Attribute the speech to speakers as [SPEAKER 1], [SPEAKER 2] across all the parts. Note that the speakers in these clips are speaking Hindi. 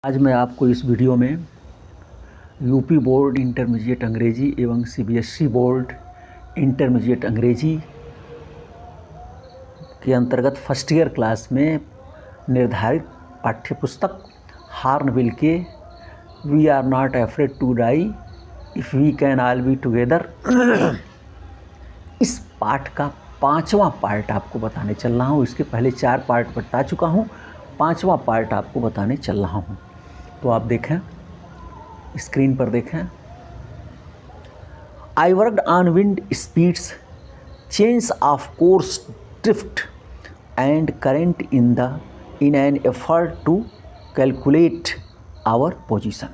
[SPEAKER 1] आज मैं आपको इस वीडियो में यूपी बोर्ड इंटरमीडिएट अंग्रेजी एवं सीबीएसई बोर्ड इंटरमीडिएट अंग्रेजी के अंतर्गत फर्स्ट ईयर क्लास में निर्धारित पाठ्यपुस्तक हॉर्नबिल के we are not afraid to die if we can all be together इस पाठ का 5वां पार्ट आपको बताने चल रहा हूँ। इसके पहले 4 पार्ट बता चुका हूँ, 5वां पार्ट आपको बताने चल रहा हूँ। तो आप देखें, स्क्रीन पर देखें। I worked on wind speeds, change of course, drift and current in an effort to calculate our position.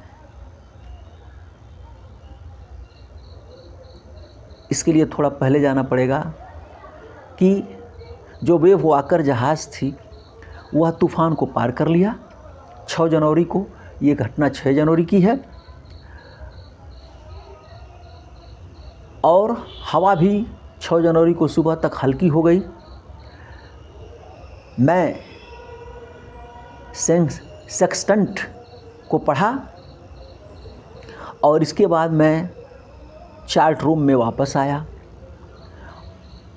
[SPEAKER 1] इसके लिए थोड़ा पहले जाना पड़ेगा कि जो वेव वॉकर जहाज़ थी वह तूफ़ान को पार कर लिया 6 जनवरी को। ये घटना 6 जनवरी की है और हवा भी 6 जनवरी को सुबह तक हल्की हो गई। मैं सेक्सटेंट को पढ़ा और इसके बाद मैं चार्ट रूम में वापस आया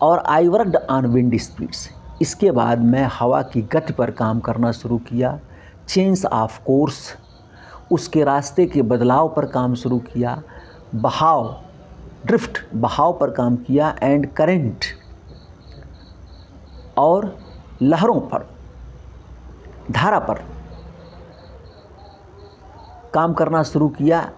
[SPEAKER 1] और आई वर्कड ऑन विंड स्पीड्स। इसके बाद मैं हवा की गति पर काम करना शुरू किया। चेंज ऑफ कोर्स, उसके रास्ते के बदलाव पर काम शुरू किया। बहाव, ड्रिफ्ट, बहाव पर काम किया। एंड करेंट, और लहरों पर, धारा पर काम करना शुरू किया।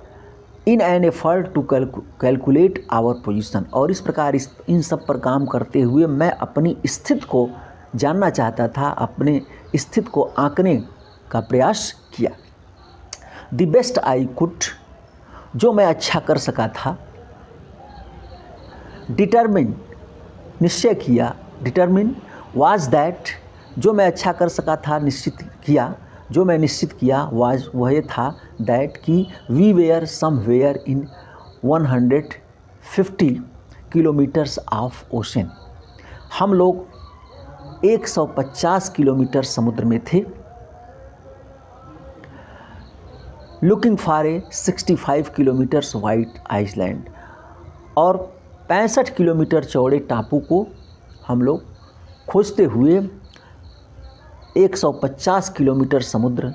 [SPEAKER 1] In an effort to calculate our position, और इस प्रकार इन सब पर काम करते हुए मैं अपनी स्थिति को जानना चाहता था, अपने स्थिति को आंकने का प्रयास किया। द बेस्ट आई कुड, जो मैं अच्छा कर सका था। डिटरमिन, निश्चय किया। डिटरमिन वाज दैट, जो मैं अच्छा कर सका था, निश्चित किया। जो मैं निश्चित किया वाज, वह था दैट कि we were somewhere in 150 kilometres of ocean, हम लोग 150 किलोमीटर समुद्र में थे। Looking for a 65 kilometres wide island, और 65 किलोमीटर चौड़े टापू को हम लोग खोजते हुए 150 किलोमीटर समुद्र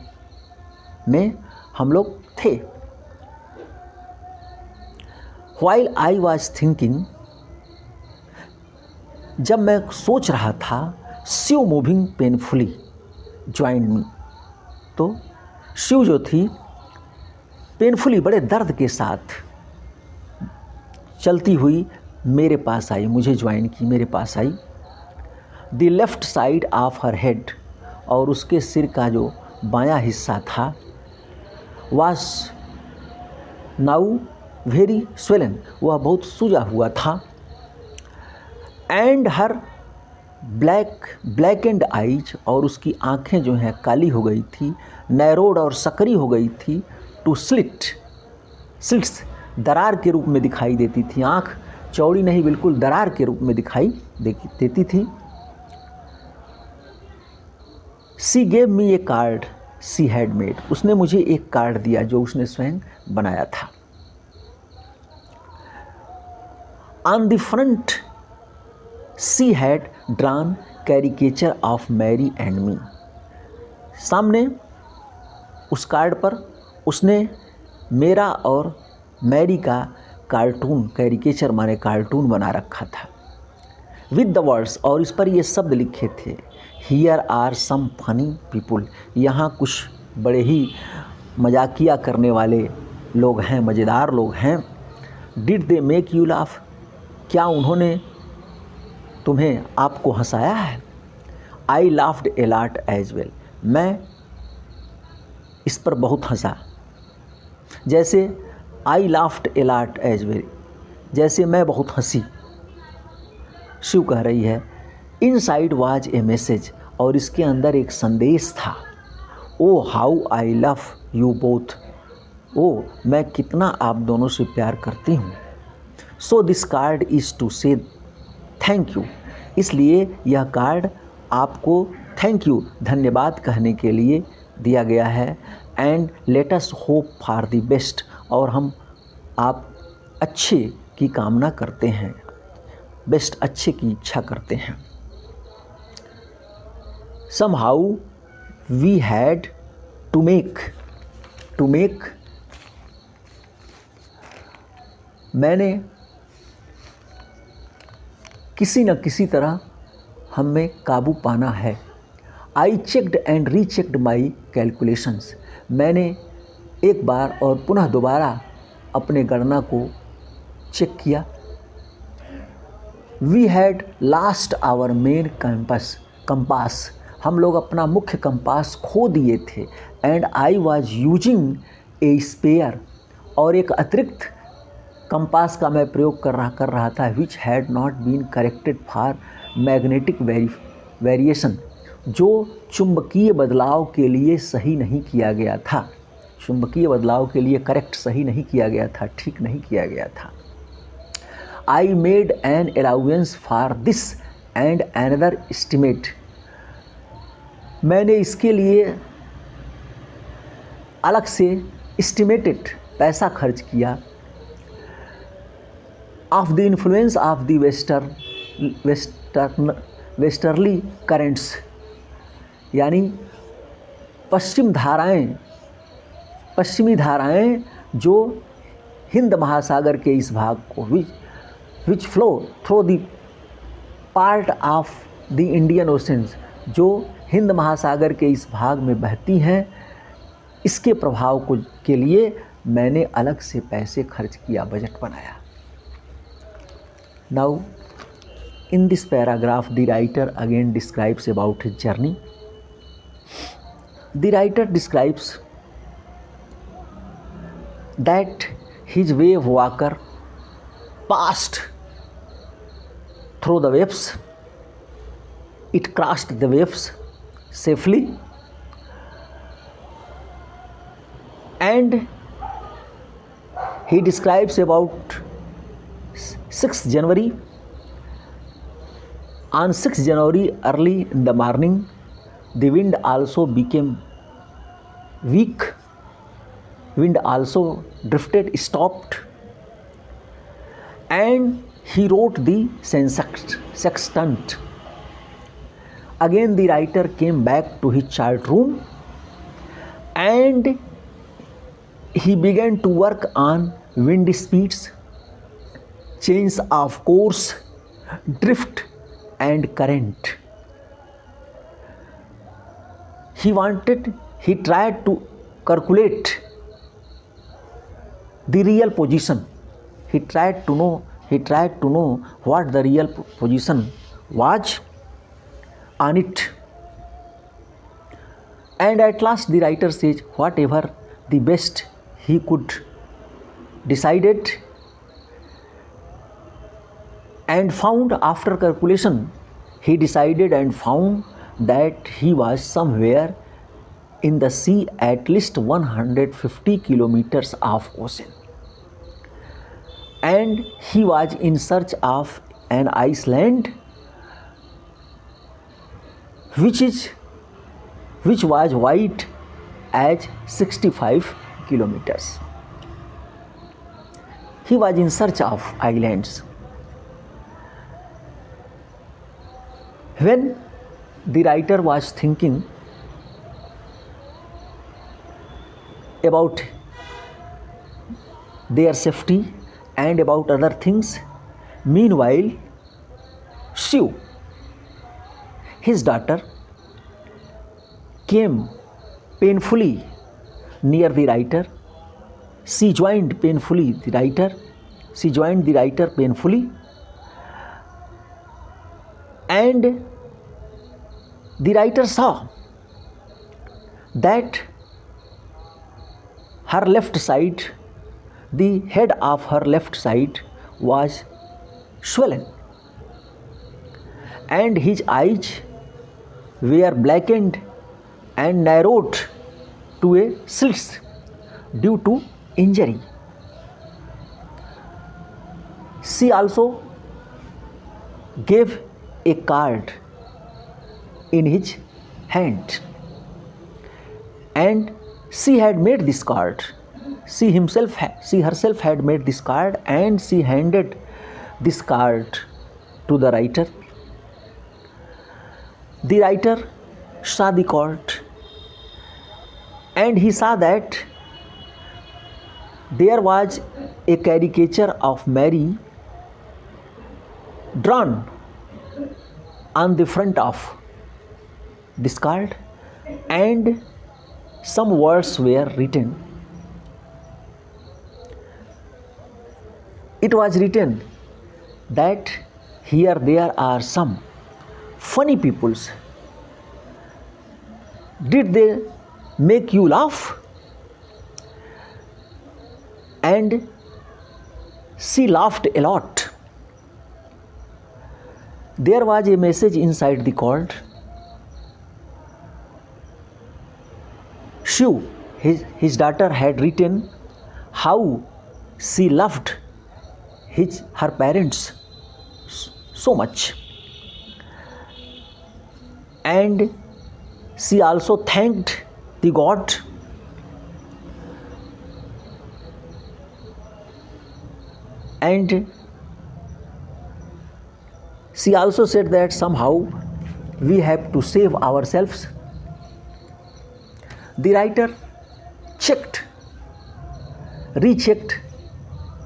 [SPEAKER 1] में हम लोग थे। व्हाइल आई वॉज थिंकिंग, जब मैं सोच रहा था, Shiv moving painfully join me, तो शिव जो थी पेनफुली, बड़े दर्द के साथ चलती हुई मेरे पास आई, मुझे ज्वाइन की, मेरे पास आई। The left side of her head, और उसके सिर का जो बायां हिस्सा था, वाज नाउ वेरी स्वेलन, वह बहुत सूजा हुआ था। And her black and eyes, और उसकी आँखें जो हैं काली हो गई थी। नैरोड, और सकरी हो गई थी। टू स्लिट्स, दरार के रूप में दिखाई देती थी। आँख चौड़ी नहीं, बिल्कुल दरार के रूप में दिखाई देती थी। सी gave me A card she had made, उसने मुझे एक कार्ड दिया जो उसने स्वयं बनाया था। On the front she had drawn caricature of Mary and me, सामने उस कार्ड पर उसने मेरा और मैरी का कार्टून, कैरिकेचर माने कार्टून बना रखा था। विद द वर्ड्स, और इस पर ये शब्द लिखे थे, here are some funny people, यहाँ कुछ बड़े ही मजाकिया करने वाले लोग हैं, मज़ेदार लोग हैं। Did they make you laugh, क्या उन्होंने तुम्हें, आपको हंसाया है? I laughed a lot as well, मैं इस पर बहुत हंसा। जैसे I laughed a lot as well, जैसे मैं बहुत हंसी। शिव कह रही है। इनसाइड वाज ए मैसेज, और इसके अंदर एक संदेश था। Oh how I love you both, oh मैं कितना आप दोनों से प्यार करती हूँ। So this card is to say thank you, इसलिए यह कार्ड आपको थैंक यू, धन्यवाद कहने के लिए दिया गया है। And let us hope for the best, और हम आप अच्छे की कामना करते हैं, बेस्ट अच्छे की इच्छा करते हैं। somehow we had to make मैंने किसी न किसी तरह हमें काबू पाना है। I checked and rechecked my calculations, मैंने एक बार और पुनः दोबारा अपने गणना को चेक किया। We had lost our main compass, हम लोग अपना मुख्य कंपास खो दिए थे। And I was using a spare, और एक अतिरिक्त कंपास का मैं प्रयोग कर रहा था, which had not been corrected for magnetic variation, जो चुंबकीय बदलाव के लिए सही नहीं किया गया था, चुंबकीय बदलाव के लिए करेक्ट सही नहीं किया गया था, ठीक नहीं किया गया था। I made an allowance for this and another estimate, मैंने इसके लिए अलग से एस्टिमेटेड पैसा खर्च किया। Of the influence of the westerly currents, यानी पश्चिमी धाराएं जो हिंद महासागर के इस भाग को विच flow through the part of the Indian oceans, जो हिंद महासागर के इस भाग में बहती हैं, इसके प्रभाव के लिए मैंने अलग से पैसे खर्च किया, बजट बनाया। Now in this paragraph the writer again describes about his journey. The writer describes that his wave walker passed through the waves. It crossed the waves safely, and he describes about 6th January. On 6th January early in the morning, the wind also became weak. Wind also drifted, stopped, and he wrote the sextant. Again the writer came back to his chart room, and he began to work on wind speeds, change of course, drift, and current. He tried to calculate the real position. He tried to know what the real position was on it. And at last the writer says whatever the best he could decided, and found after calculation, he decided and found that he was somewhere in the sea at least 150 kilometers of ocean, and he was in search of an island which was wide as 65 kilometers. He was in search of islands. When the writer was thinking about their safety and about other things, meanwhile Shiv, his daughter, came painfully near the writer. She joined the writer painfully, and the writer saw that her left side, the head of her left side was swollen, and his eyes were blackened and narrowed to a slits due to injury. She also gave a card in his hand, and She had made this card. She herself had made this card, and she handed this card to the writer. The writer saw the card, and he saw that there was a caricature of Mary drawn on the front of this card, and some words were written. It was written that here there are some funny peoples. Did they make you laugh? And she laughed a lot. There was a message inside the card. Shu, his daughter, had written how she loved her parents so much, and she also thanked the God. And she also said that somehow we have to save ourselves. The writer rechecked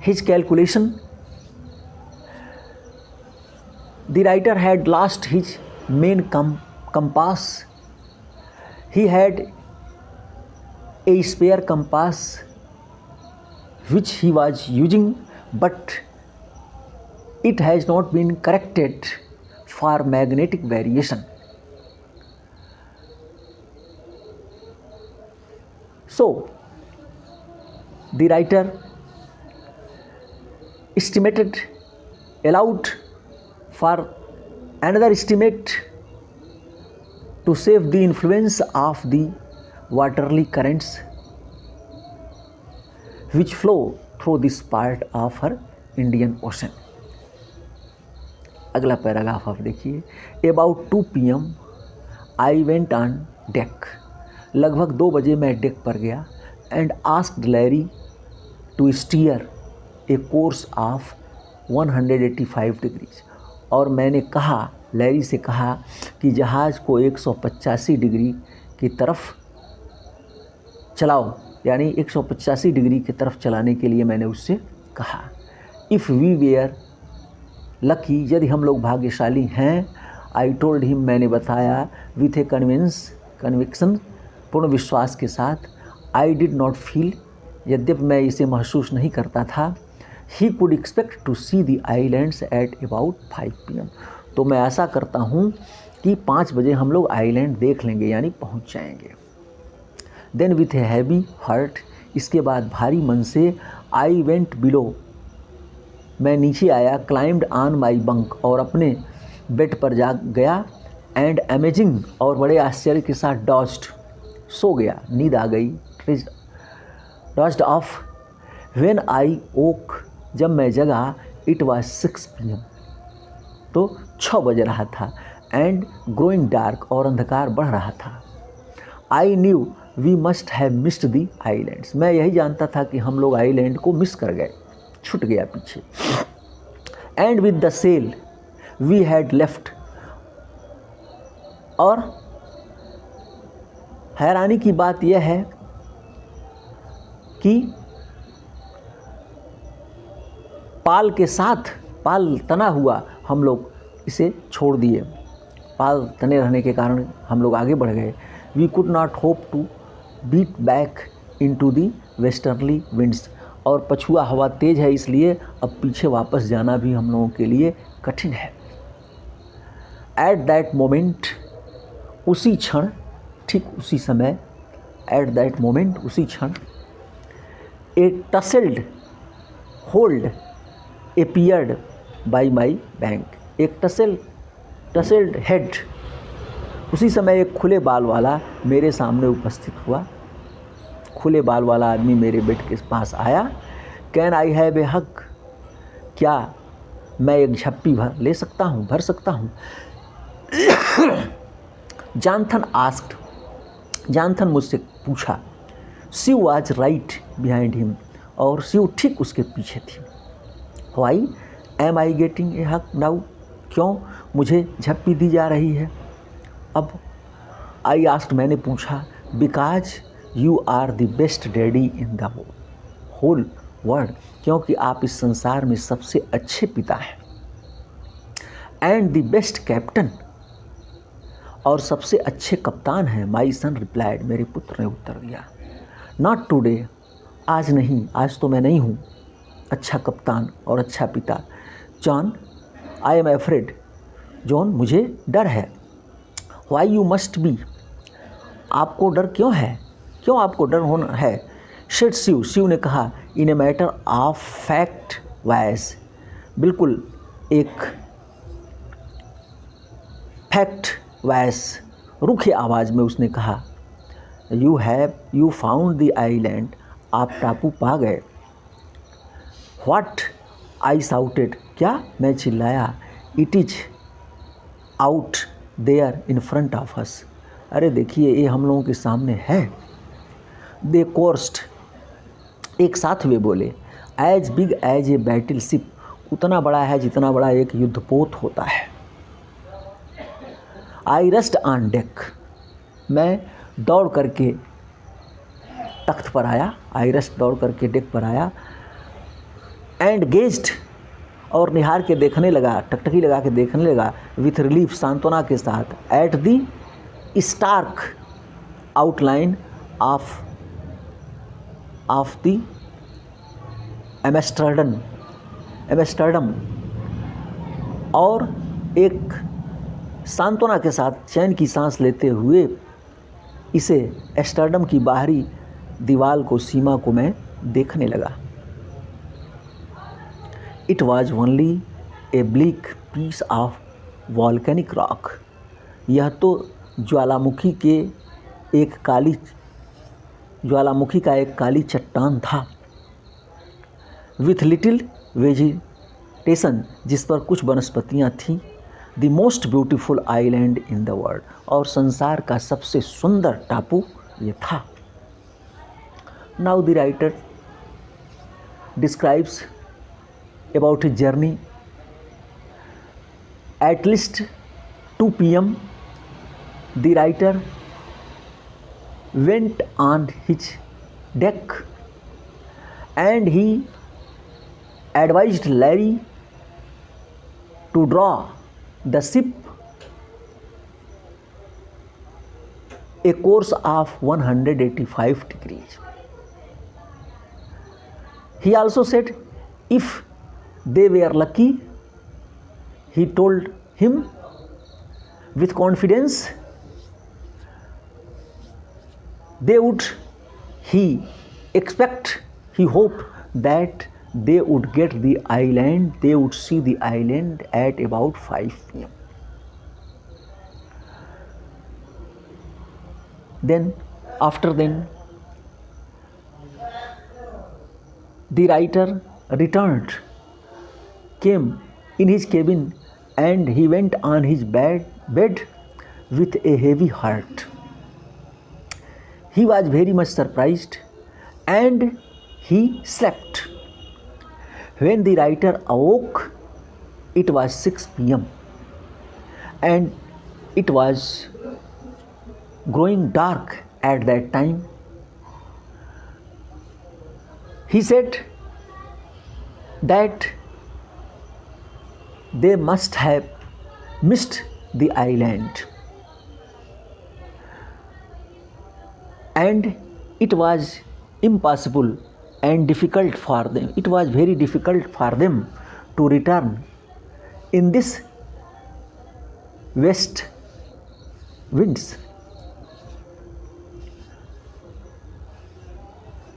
[SPEAKER 1] his calculation. The writer had lost his main compass. He had a spare compass which he was using, but it has not been corrected for magnetic variation. So the writer allowed for another estimate to save the influence of the waterly currents which flow through this part of her Indian Ocean. अगला पैराग्राफ आप देखिए. About 2 PM I went on deck. लगभग 2 बजे मैं डेक पर गया. And asked Larry to steer a course of 185 degrees. और मैंने कहा, लैरी से कहा कि जहाज़ को 185 डिग्री की तरफ चलाओ, यानी 185 डिग्री की तरफ चलाने के लिए मैंने उससे कहा. इफ़ वी वेयर लकी, यदि हम लोग भाग्यशाली हैं, आई टोल्ड हिम, मैंने बताया, विथ ए कन्विक्शन, पूर्ण विश्वास के साथ, आई डिड नॉट फील, यद्यपि मैं इसे महसूस नहीं करता था, he could expect to see the islands at about 5 PM. तो मैं ऐसा करता हूँ कि 5 बजे हम लोग आइलैंड देख लेंगे, यानी पहुँच जाएंगे. Then with a heavy heart, इसके बाद भारी मन से, आई वेंट बिलो, मैं नीचे आया, क्लाइम्ड ऑन माई बंक, और अपने बेड पर जा गया, एंड अमेजिंग, और बड़े आश्चर्य के साथ, डॉज्ड, सो गया, नींद आ गई, डॉज्ड ऑफ. व्हेन आई ओक, जब मैं जगा, इट वाज 6 PM, तो 6 बज रहा था, एंड ग्रोइंग डार्क, और अंधकार बढ़ रहा था. I knew we must have missed the islands, मैं यही जानता था कि हम लोग आइलैंड को मिस कर गए, छूट गया पीछे. And with the sail we had left, और हैरानी की बात यह है कि पाल के साथ, पाल तना हुआ, हम लोग इसे छोड़ दिए. पाल तने रहने के कारण हम लोग आगे बढ़ गए. We could not hope to beat back into the westerly winds, और पछुआ हवा तेज़ है, इसलिए अब पीछे वापस जाना भी हम लोगों के लिए कठिन है. एट दैट मोमेंट, उसी क्षण, ठीक उसी समय, एट दैट मोमेंट, उसी क्षण, ए टसल्ड hold appeared by my bank, एक टसल्ड हेड, उसी समय एक खुले बाल वाला मेरे सामने उपस्थित हुआ. खुले बाल वाला आदमी मेरे बेड के पास आया. कैन आई हैव ए हग, क्या मैं एक झप्पी भर सकता हूँ. जॉनथन मुझसे पूछा, she was right behind him, और सी ठीक उसके पीछे थी। Why am I getting a hug now, क्यों मुझे झप्पी दी जा रही है अब। आई आस्क्ड, मैंने पूछा, because you are the best daddy in the whole world, क्योंकि आप इस संसार में सबसे अच्छे पिता हैं। एंड द बेस्ट कैप्टन, और सबसे अच्छे कप्तान हैं। माई सन रिप्लाइड, मेरे पुत्र ने उत्तर दिया। नॉट टुडे, आज नहीं, आज तो मैं नहीं हूँ अच्छा कप्तान और अच्छा पिता। John, I am afraid, John मुझे डर है। वाई यू मस्ट बी, आपको डर क्यों है, क्यों आपको डर होना है। शेड शिव, शिव ने कहा, in a matter of fact wise, बिल्कुल एक फैक्ट वाइज रूखे आवाज़ में उसने कहा, यू फाउंड द आइलैंड, आप टापू पा गए। व्हाट, आई साउटेड, क्या मैं चिल्लाया। It is out there in front of us, अरे देखिए ये हम लोगों के सामने है। दे कोर्स्ड, एक साथ वे बोले, as big as a battleship, उतना बड़ा है जितना बड़ा एक युद्धपोत होता है। आई रस्ट ऑन डेक, मैं दौड़ करके तख्त पर आया। आई रस्ट, दौड़ करके डेक पर आया। एंड गेज्ड, और निहार के देखने लगा, टकटकी लगा के देखने लगा। विथ रिलीफ, सांत्वना के साथ। At the stark outline of the Amsterdam, और एक सांत्वना के साथ चैन की सांस लेते हुए इसे एम्स्टर्डम की बाहरी दीवार को, सीमा को मैं देखने लगा। It was only a bleak piece of volcanic rock, यह तो ज्वालामुखी का एक काली चट्टान था। विथ लिटिल वेजिटेशन, जिस पर कुछ वनस्पतियाँ थीं। The most beautiful island in the world, और संसार का सबसे सुंदर टापू ये था। Now the writer describes about his journey. At least 2 p.m. the writer went on his deck and he advised Larry to draw the ship a course of 185 degrees. He also said, if they were lucky, he told him with confidence, he hoped that they would get the island, they would see the island at about 5 p.m. Then, after then, the writer returned, came in his cabin, and he went on his bed with a heavy heart. He was very much surprised and he slept. When the writer awoke, it was 6 p.m. and it was growing dark at that time. He said that they must have missed the island, and it was impossible and difficult for them. It was very difficult for them to return in this west winds.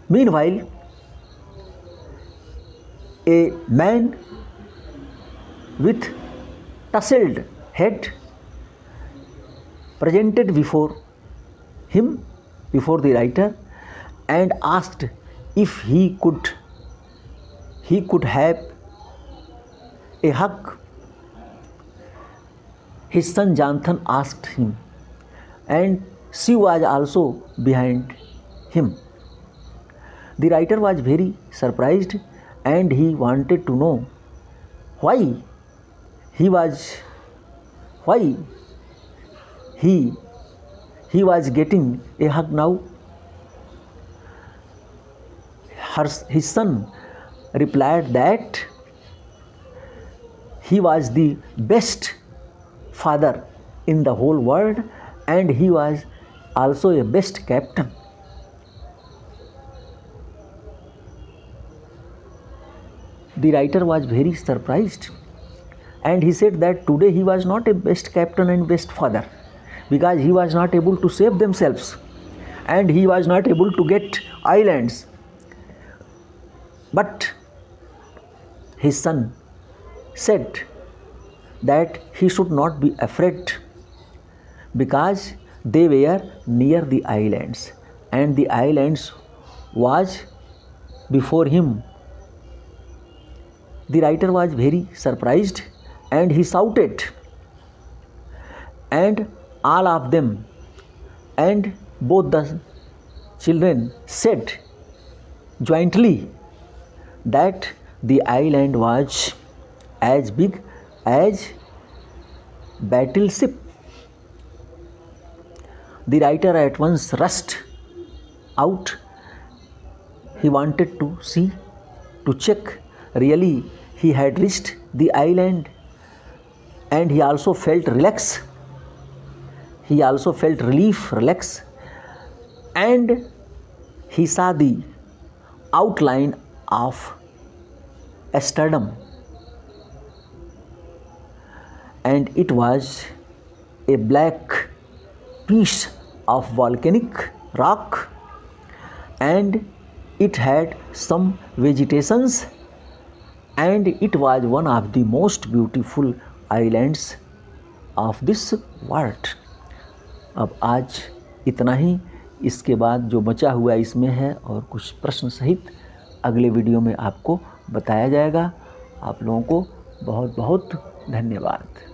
[SPEAKER 1] Meanwhile, a man with tousled head presented before the writer and asked if he could have a hug. His son Jonathan asked him, and she was also behind him. The writer was very surprised and he wanted to know why he was getting a hug now. His son replied that he was the best father in the whole world and he was also a best captain. The writer was very surprised and he said that today he was not a best captain and best father because he was not able to save themselves and he was not able to get islands. But his son said that he should not be afraid because they were near the islands and the islands was before him. The writer was very surprised and he shouted, and all of them and both the children said jointly that the island was as big as battleship. The writer at once rushed out. He wanted to check really he had reached the island, and he also felt relaxed. He also felt relax, and he saw the outline of Amsterdam, and it was a black piece of volcanic rock, and it had some vegetations, and it was one of the most beautiful islands of this world. अब आज इतना ही, इसके बाद जो बचा हुआ इसमें है और कुछ प्रश्न सहित अगले वीडियो में आपको बताया जाएगा। आप लोगों को बहुत बहुत धन्यवाद।